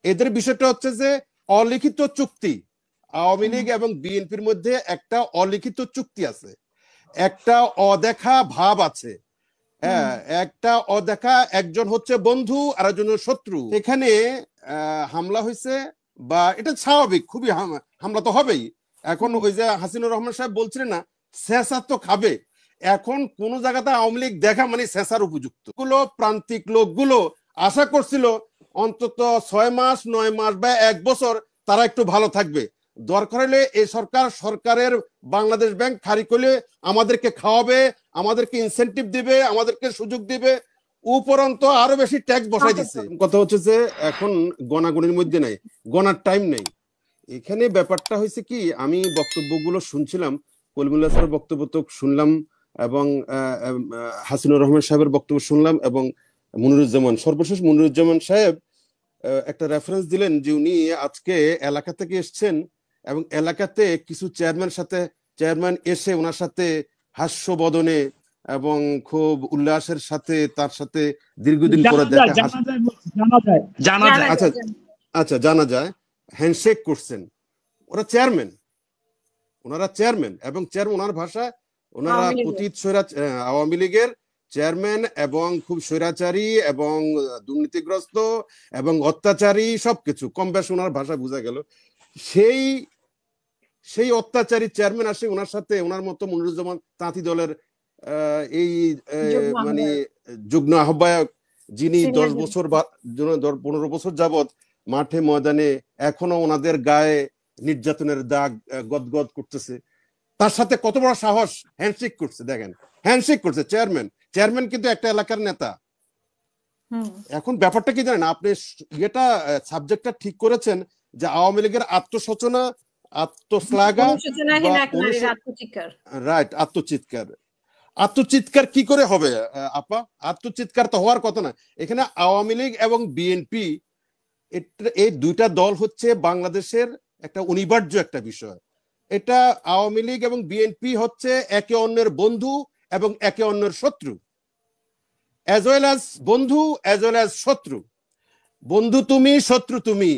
এদের বিষয়টা হচ্ছে যে অলিখিত চুক্তি, আওয়ামী লীগ এবং বিএনপির মধ্যে একটা অলিখিত চুক্তি আছে, একটা অদেখা ভাব আছে। হ্যাঁ, একটা অদেখা, একজন হচ্ছে বন্ধু আর একজন শত্রু। এখানে হামলা হয়েছে, বা এটা স্বাভাবিক, খুবই হামলা তো হবেই। এখন ওই যে হাসিনুর রহমান সাহেব বলছিলেন না, শেষা তো খাবে। এখন কোন জায়গাতে আওয়ামী লীগ দেখা মানে শেষার উপযুক্ত গুলো, প্রান্তিক লোকগুলো আশা করছিল অন্তত 6 মাস 9 মাস বা 1 বছর তারা একটু ভালো থাকবে। দরকার হলে এই সরকারের বাংলাদেশ ব্যাংক খারিক করলে আমাদেরকে খাওয়াবে, আমাদেরকে ইনসেন্টিভ দিবে, আমাদেরকে সুযোগ দিবে, উপরন্ত আরো বেশি ট্যাক্স বসাই দিচ্ছে। কথা হচ্ছে যে এখন গণাগণের মধ্যে নাই, গণার টাইম নেই। এখানে ব্যাপারটা হয়েছে কি, আমি বক্তব্যগুলো শুনছিলাম, কলিমুল্লাহ স্যারের বক্তব্য তো শুনলাম, এবং হাসিনুর রহমান সাহেবের বক্তব্য শুনলাম, এবং মনিরুজ্জামান, সর্বশেষ মনিরুজ্জামান সাহেব একটা রেফারেন্স দিলেন যে উনি আজকে এলাকা থেকে এসছেন এবং এলাকাতে কিছু চেয়ারম্যান এসে ওনার সাথে হাস্য বদনে এবং খুব উল্লাসের সাথে তার সাথে দীর্ঘদিন পরে দেখা, আচ্ছা আচ্ছা জানা যায়, হ্যান্ডশেক করছেন। ওনারা চেয়ারম্যান এবং ওনার ভাষা, ওনারা আওয়ামী লীগের চেয়ারম্যান এবং খুব স্বৈরাচারী এবং দুর্নীতিগ্রস্ত এবং অত্যাচারী, সবকিছু কম বেশ ওনার ভাষা বোঝা গেল। সেই অত্যাচারী চেয়ারম্যান আসে ওনার সাথে, ওনার মতো মনিরুজ্জামান তাঁতি দলের এই মানে যুগ্ম আহ্বায়ক, যিনি 10 বছর বা 15 বছর যাবত মাঠে ময়দানে এখনো ওনাদের গায়ে নির্যাতনের দাগ গদগদ করতেছে, তার সাথে কত বড় সাহস, হ্যান্ডশেক করছে। দেখেন, হ্যান্ডশেক করছে চেয়ারম্যান কিন্তু একটা এলাকার নেতা। এখন ব্যাপারটা কি জানেন আপনি, এটা সাবজেক্টটা ঠিক করেছেন যে আওয়ামী লীগের আত্মসচনা, আত্মশ্লাঘা, রাইট, আত্মচিৎকার কি করে হবে আপা? আত্মচিৎকার তো হওয়ার কথা না। এখানে আওয়ামী লীগ এবং বিএনপি, এই দুইটা দল হচ্ছে বাংলাদেশের একটা অনিবার্য একটা বিষয়। এটা আওয়ামী লীগ এবং বিএনপি হচ্ছে একে অন্যের বন্ধু এবং একে অন্যের শত্রু, as well as বন্ধু as well as শত্রু। বন্ধু তুমি, শত্রু তুমি,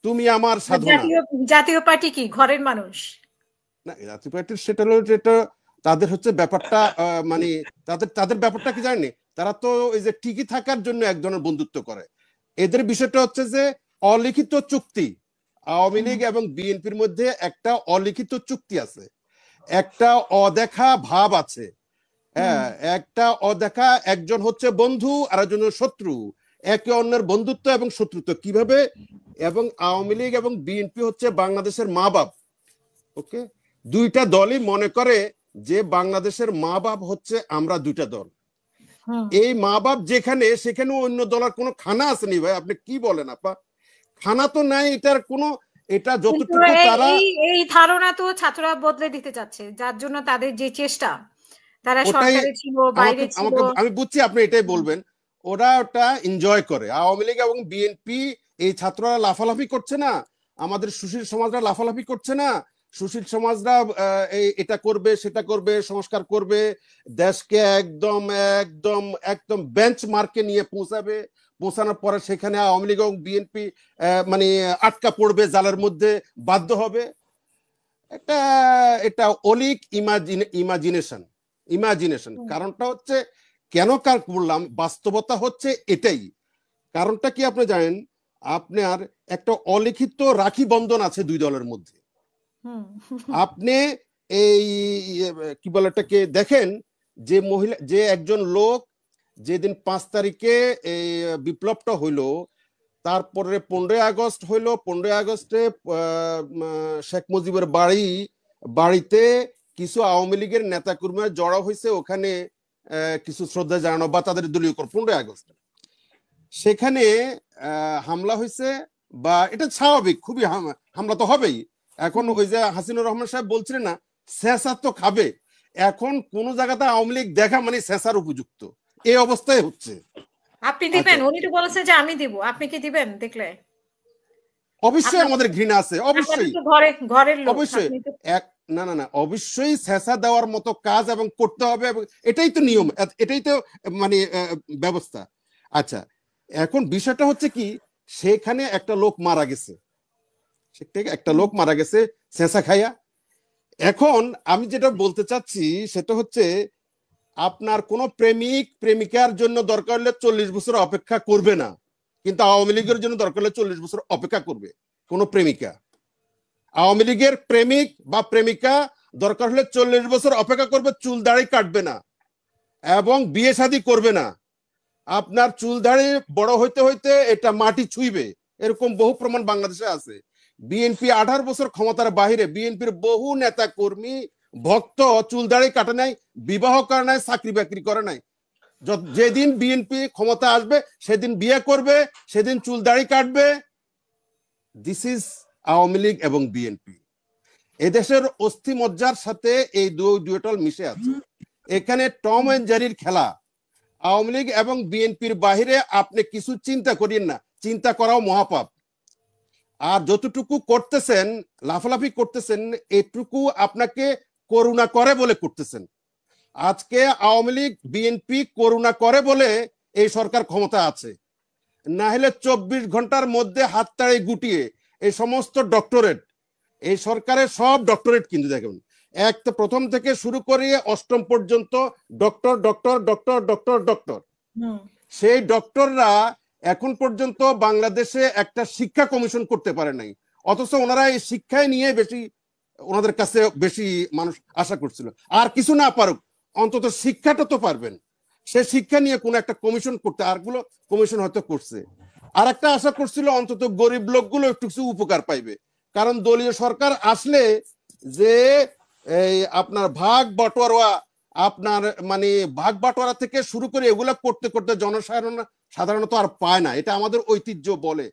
তুমি আমার সাধনা। জাতীয় পার্টি কি ঘরের মানুষ না? জাতীয় পার্টির সেটা হলো, যেটা তাদের হচ্ছে ব্যাপারটা, মানে তাদের ব্যাপারটা কি জানেন, তারা তো ওই যে টিকে থাকার জন্য এক ধরনের বন্ধুত্ব করে। এদের বিষয়টা হচ্ছে যে অলিখিত চুক্তি, আওয়ামী লীগ এবং বিএনপির মধ্যে একটা অলিখিত চুক্তি আছে, একটা অদেখা ভাব আছে। হ্যাঁ, একটা অদেখা, একজন হচ্ছে বন্ধু আর একজন শত্রু, একে অন্যের বন্ধুত্ব এবং শত্রুত্ব কিভাবে। এবং আওয়ামী লীগ এবং বিএনপি হচ্ছে বাংলাদেশের মা বাপ। ওকে, দুইটা দলই মনে করে যে বাংলাদেশের মা বাপ হচ্ছে আমরা দুইটা দল। এই মা বাপ যেখানে, সেখানে অন্য দলের কোনো খানা আসেনি ভাই, আপনি কি বলেন আপা? খানা তো নাই এটার কোনো, এটা যতটুকু তারা, এই ধারণা তো ছাত্ররা বদলে দিতে চাচ্ছে, যার জন্য তাদের যে চেষ্টা, তারা সরকারে ছিল, বাইরে ছিল। আমি বুঝছি আপনি এটাই বলবেন, ওরা ওটা এনজয় করে। আওয়ামী লীগ এবং বিএনপি, এই ছাত্ররা লাফালাফি করছে না, আমাদের সুশীল সমাজরা লাফালাফি করছে না, সুশীল সমাজরা এটা করবে সেটা করবে, সংস্কার করবে, দেশকে একদম একদম একদম বেঞ্চ মার্কে নিয়ে পৌঁছানোর পরে সেখানে আওয়ামী লীগ এবং বিএনপি মানে আটকা পড়বে, জালের মধ্যে বাধ্য হবে। এটা অলিক ইমাজিনেশন। কারণটা হচ্ছে, কেন কার বললাম, বাস্তবতা হচ্ছে এটাই। কারণটা কি আপনি জানেন, আপনার একটা অলিখিত রাখি বন্ধন আছে দুই দলের মধ্যে। আপনি এই কি বলে এটাকে দেখেন, যে একজন লোক যেদিন 5 তারিখে এই বিপ্লবটা হইলো, তারপরে 15 আগস্ট হইলো, 15 আগস্টে শেখ মুজিবের বাড়িতে কিছু আওয়ামী লীগের নেতাকর্মীরা জড়ো হয়েছে, ওখানে কিছু শ্রদ্ধা জানানো বা তাদের দলীয় 15 আগস্ট সেখানে হামলা হয়েছে, বা এটা স্বাভাবিক, খুবই হামলা তো হবেই। এখন ওই যে হাসিনুর রহমান সাহেব বলছিলেন না, শেষা তো খাবে। এখন কোন জায়গাতে আওয়ামী লীগ দেখা মানে শেষার উপযুক্ত, এই অবস্থায় হচ্ছে। আপনি দিবেন? উনি তো বলেছে যে আমি দিব, আপনি কি দিবেন? দেখলে অবশ্যই আমাদের ঘৃণা আছে, অবশ্যই ঘরের লোক, অবশ্যই না অবশ্যই শেষা দেওয়ার মতো কাজ এবং করতে হবে, এবং এটাই তো নিয়ম, এটাই তো মানে ব্যবস্থা। আচ্ছা, এখন বিষয়টা হচ্ছে কি, সেখানে একটা লোক মারা গেছে, একটা লোক মারা গেছে চেঁচা খাইয়া। এখন আমি যেটা বলতে চাচ্ছি সেটা হচ্ছে, আপনার কোন প্রেমিক প্রেমিকার জন্য দরকার হলে 40 বছর অপেক্ষা করবে না, কিন্তু আওয়ামী লীগের জন্য দরকার হলে 40 বছর অপেক্ষা করবে কোন প্রেমিকা। আওয়ামী লীগের প্রেমিক বা প্রেমিকা দরকার হলে 40 বছর অপেক্ষা করবে, চুল দাড়ি কাটবে না এবং বিয়ে শাদী করবে না। আপনার চুল দাড়ি বড় হইতে হইতে এটা মাটি ছুঁইবে, এরকম বহু প্রমাণ বাংলাদেশে আছে। বিএনপি 18 বছর ক্ষমতার বাহিরে বিএনপির বহু নেতা কর্মী ভক্ত চুল দাড়ি কাটে নাই, বিবাহ করে নাই, চাকরি বাকরি করে নাই। যেদিন বিএনপি ক্ষমতা আসবে সেদিন বিয়ে করবে, সেদিন চুল দাড়ি কাটবে। দিস ইজ আওয়ামী লীগ এবং বিএনপি। এদেশের অস্থি মজ্জার সাথে এই দুইটাল মিশে আছে। এখানে টম এন্ড জেরির খেলা। আওয়ামী লীগ এবং বিএনপির বাহিরে আপনি কিছু চিন্তা করেন না, চিন্তা করাও মহাপাপ। আর যতটুকু করতেছেন, লাফালাফি করতেছেন, এটুকু আপনাকে করুণা করে বলে করতেছেন। আজকে আওয়ামী লীগ বিএনপি করুণা করে বলে এই সরকার ক্ষমতা আছে, না হলে 24 ঘন্টার মধ্যে হাততাড়ি গুটিয়ে এই সমস্ত ডক্টরেট, এই সরকারের সব ডক্টরেট কিন্তু দেখেন, প্রথম থেকে শুরু করে অষ্টম পর্যন্ত doctor doctor doctor doctor doctor. সেই ডক্টররা এখন পর্যন্ত বাংলাদেশে একটা শিক্ষা কমিশন করতে পারে নাই, অথচ ওনারা এই শিক্ষায় নিয়ে বেশি, ওনাদের কাছে বেশি মানুষ আশা করছিল। আর কিছু না পারুক, অন্তত শিক্ষাটা তো পারবেন, সে শিক্ষা নিয়ে কোন একটা কমিশন করতে, আরগুলো কমিশন হয়তো করছে। আর একটা আশা করছিল অন্তত গরিব লোকগুলো একটু কিছু উপকার পাইবে, কারণ দলীয় সরকার আসলে যে এই আপনার ভাগ বাটোয়ারা, আপনার মানে ভাগ বাটোয়ারা থেকে শুরু করে এগুলা করতে করতে জনসাধারণ সাধারণত আর পায় না। এটা আমাদের ঐতিহ্য বলে,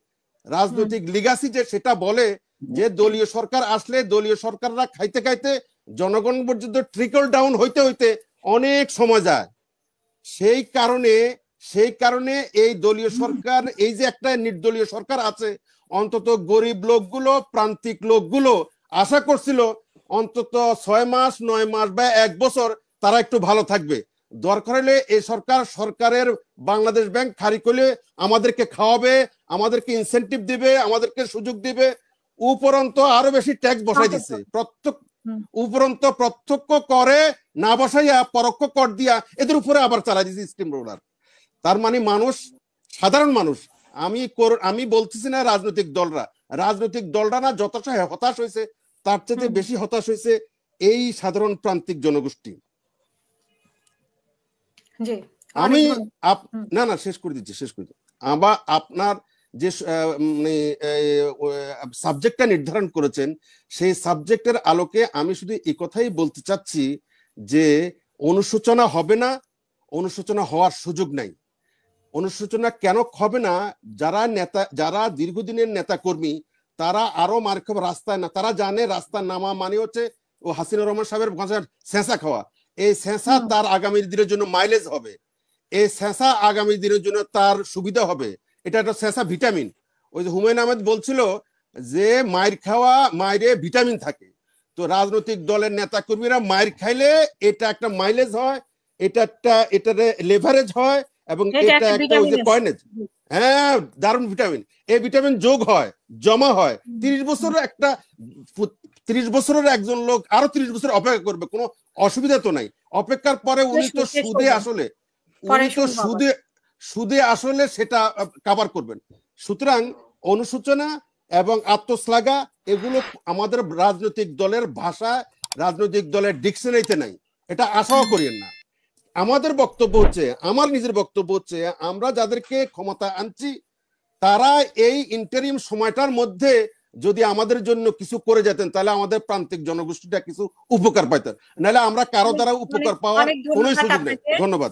রাজনৈতিক লিগাসি যে সেটা বলে, যে দলীয় সরকার আসলে দলীয় সরকাররা খাইতে খাইতে জনগণ পর্যন্ত ট্রিকল ডাউন হইতে হইতে অনেক সময় যায়। সেই কারণে এই দলীয় সরকার, এই যে একটা নির্দলীয় সরকার আছে, অন্তত গরিব লোকগুলো, প্রান্তিক লোকগুলো আশা করছিল অন্তত 6 মাস 9 মাস বা 1 বছর তারা একটু ভালো থাকবে। দরকার হলে এই সরকারের বাংলাদেশ ব্যাংক খারি করলে আমাদেরকে খাওয়াবে, আমাদেরকে ইনসেন্টিভ দিবে, আমাদেরকে সুযোগ দিবে। উপরন্ত আরো বেশি ট্যাক্স বসাই দিচ্ছে, উপরন্ত প্রত্যক্ষ করে না বসাইয়া পরোক্ষ কর দিয়া এদের উপরে আবার চালাই দিচ্ছে স্টিম রোলার। তার মানে মানুষ, সাধারণ মানুষ, আমি বলতেছি না রাজনৈতিক দলরা না যথেষ্ট হতাশ হয়েছে, তার চেয়ে বেশি হতাশ হয়েছে এই সাধারণ প্রান্তিক জনগোষ্ঠী। আমি না শেষ করে দিচ্ছি। আবার আপনার যে সাবজেক্টটা নির্ধারণ করেছেন, সেই সাবজেক্টের আলোকে আমি শুধু এই কথাই বলতে চাচ্ছি যে অনুশোচনা হবে না, অনুশোচনা হওয়ার সুযোগ নাই। অনুশোচনা কেন হবে না? যারা দীর্ঘদিনের নেতা কর্মী, তারা আরো মার খাবে রাস্তায় না, তারা জানে রাস্তায় নামা মানে হচ্ছে ও হাসিনা রহমান সাহেবের ছেঁচা খাওয়া। এই ছেঁচা তার আগামী দিনের জন্য মাইলেজ হবে, এই ছেঁচা আগামী দিনের জন্য তার সুবিধা হবে। এটা একটা ছেঁচা ভিটামিন। ওই যে হুমায়ুন আহমেদ বলছিল যে মায়ের খাওয়া মায়েরে ভিটামিন থাকে। তো রাজনৈতিক দলের নেতা কর্মীরা মায়ের খাইলে এটা একটা মাইলেজ হয়, এটা লেভারেজ হয়, এবং এটা একটা কয়েনেজ। হ্যাঁ, দারুণ ভিটামিন। এই ভিটামিন যোগ হয়, জমা হয়। 30 বছরের একজন লোক আরো 30 বছর অপেক্ষা করবে, কোনো অসুবিধা তো নাই। অপেক্ষার পরে উনি তো সুদে আসলে সেটা কভার করবেন। সুতরাং অনুশোচনা এবং আত্মশ্লাঘা এগুলো আমাদের রাজনৈতিক দলের ভাষা, রাজনৈতিক দলের ডিকশনারিতে নাই, এটা আশাও করিয়েন না। আমাদের বক্তব্য হচ্ছে, আমার নিজের বক্তব্য হচ্ছে, আমরা যাদেরকে ক্ষমতা আনছি তারা এই ইন্টারিম সময়টার মধ্যে যদি আমাদের জন্য কিছু করে যেতেন, তাহলে আমাদের প্রান্তিক জনগোষ্ঠীটা কিছু উপকার পাইতেন, নাহলে আমরা কারো দ্বারা উপকার পাওয়ার কোনো সুযোগ নেই। ধন্যবাদ।